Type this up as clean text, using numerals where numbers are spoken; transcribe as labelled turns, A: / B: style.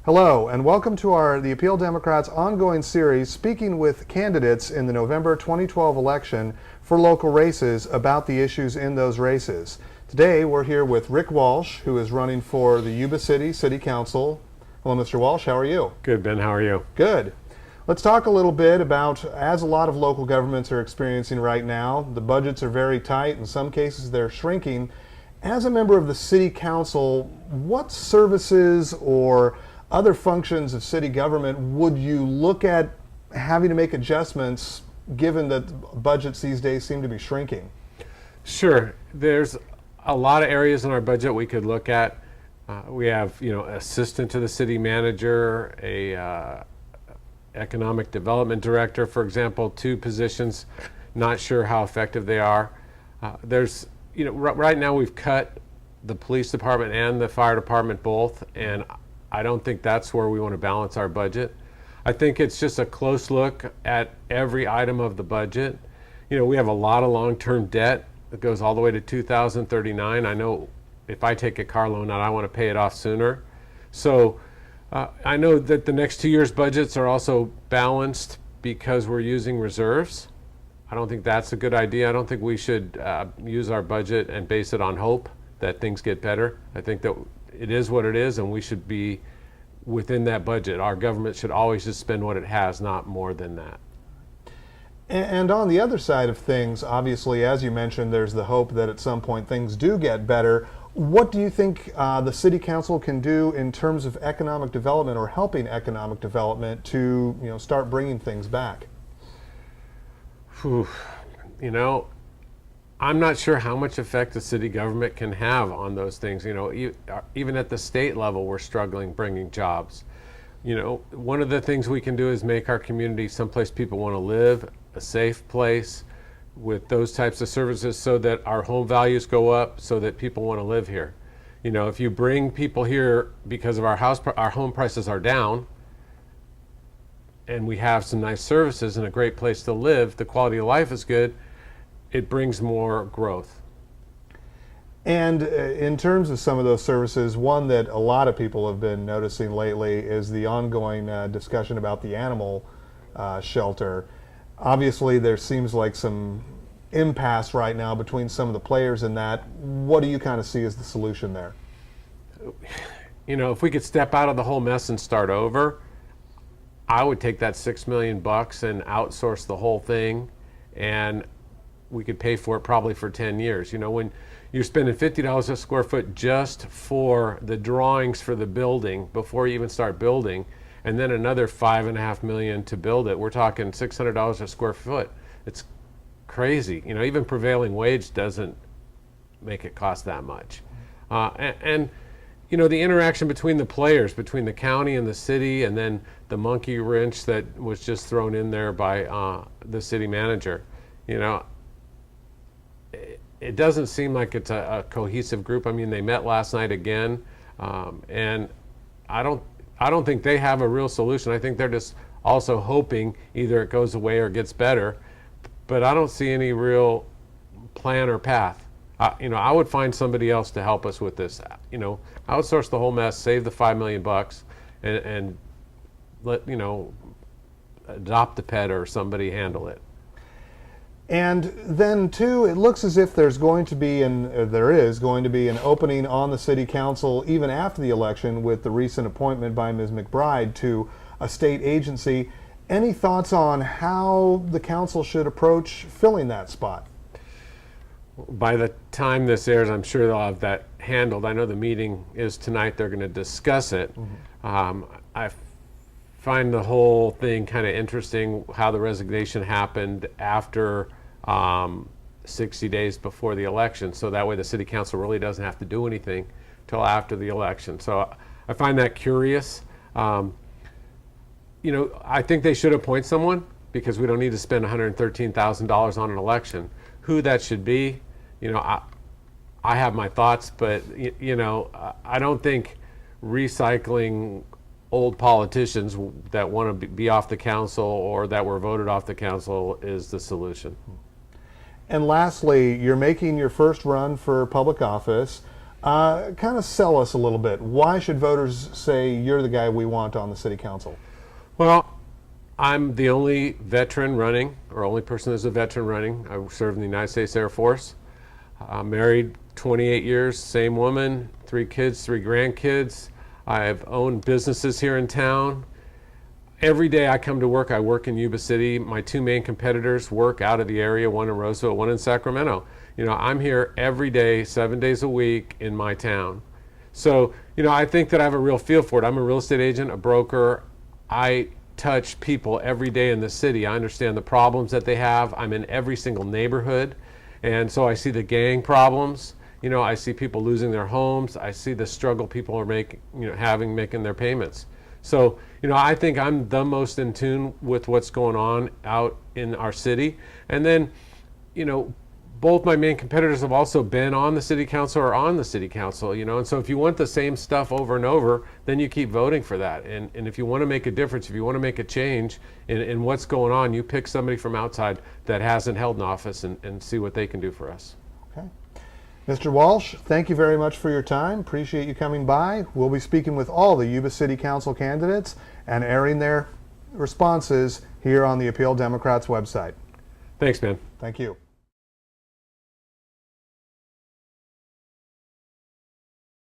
A: Hello, and welcome to the Appeal Democrats ongoing series speaking with candidates in the November 2012 election for local races about the issues in those races. Today we're here with Rick Walsh, who is running for the Yuba City Council. Hello, Mr. Walsh. How are you?
B: Good, Ben. How are you?
A: Good. Let's talk a little bit about, as a lot of local governments are experiencing right now, the budgets are very tight. In some cases, they're shrinking. As a member of the City Council, what services or other functions of city government would you look at having to make adjustments given that budgets these days seem to be shrinking?
B: Sure. There's a lot of areas in our budget we could look at. We have, assistant to the city manager, a economic development director, for example, two positions. Not sure how effective they are. Right now we've cut the police department and the fire department both, and I don't think that's where we want to balance our budget. I think it's just a close look at every item of the budget. We have a lot of long-term debt that goes all the way to 2039. I know if I take a car loan out, I want to pay it off sooner. So I know that the next 2 years' budgets are also balanced because we're using reserves. I don't think that's a good idea. I don't think we should use our budget and base it on hope that things get better. I think that it is what it is, and we should be within that budget. Our government should always just spend what it has, not more than that.
A: And on the other side of things, obviously, as you mentioned, there's the hope that at some point things do get better. What do you think the City Council can do in terms of economic development or helping economic development to start bringing things back?
B: I'm not sure how much effect the city government can have on those things. Even at the state level, we're struggling bringing jobs. One of the things we can do is make our community someplace people want to live, a safe place with those types of services so that our home values go up, so that people want to live here. If you bring people here because of our home prices are down, and we have some nice services and a great place to live, the quality of life is good, it brings more growth.
A: And in terms of some of those services, one that a lot of people have been noticing lately is the ongoing discussion about the animal shelter. Obviously, there seems like some impasse right now between some of the players in that. What do you kind of see as the solution there?
B: If we could step out of the whole mess and start over, I would take that $6 million and outsource the whole thing, and we could pay for it probably for 10 years. When you're spending $50 a square foot just for the drawings for the building before you even start building, and then another $5.5 million to build it, we're talking $600 a square foot. It's crazy. Even prevailing wage doesn't make it cost that much. The interaction between the players, between the county and the city, and then the monkey wrench that was just thrown in there by the city manager. It doesn't seem like it's a cohesive group. I mean, they met last night again, and I don't think they have a real solution. I think they're just also hoping either it goes away or gets better, but I don't see any real plan or path. I would find somebody else to help us with this. Outsource the whole mess, save the $5 million, and let adopt a pet or somebody handle it.
A: And then, too, it looks as if there is going to be an opening on the City Council even after the election with the recent appointment by Ms. McBride to a state agency. Any thoughts on how the council should approach filling that spot?
B: By the time this airs, I'm sure they'll have that handled. I know the meeting is tonight. They're going to discuss it. Mm-hmm. I find the whole thing kind of interesting, how the resignation happened after 60 days before the election, so that way the city council really doesn't have to do anything till after the election. So I find that curious. I think they should appoint someone because we don't need to spend $113,000 on an election. Who that should be, I have my thoughts, but I don't think recycling old politicians that want to be off the council or that were voted off the council is the solution.
A: And lastly, you're making your first run for public office. Kind of sell us a little bit. Why should voters say you're the guy we want on the city council?
B: Well, I'm the only veteran running, or only person that's a veteran running. I served in the United States Air Force. Married 28 years, same woman, 3 kids, 3 grandkids. I've owned businesses here in town. Every day I come to work, I work in Yuba City. My 2 main competitors work out of the area, one in Roseville, one in Sacramento. You know, I'm here every day, 7 days a week in my town. So, you know, I think that I have a real feel for it. I'm a real estate agent, a broker. I touch people every day in the city. I understand the problems that they have. I'm in every single neighborhood. And so I see the gang problems. You know, I see people losing their homes. I see the struggle people are making their payments. So, you know, I think I'm the most in tune with what's going on out in our city. And then, you know, both my main competitors have also been on the city council or on the city council, you know, and so if you want the same stuff over and over, then you keep voting for that. And if you want to make a difference, if you want to make a change in what's going on, you pick somebody from outside that hasn't held an office and see what they can do for us.
A: Okay. Mr. Walsh, thank you very much for your time. Appreciate you coming by. We'll be speaking with all the Yuba City Council candidates and airing their responses here on the Appeal Democrats website.
B: Thanks, man.
A: Thank you.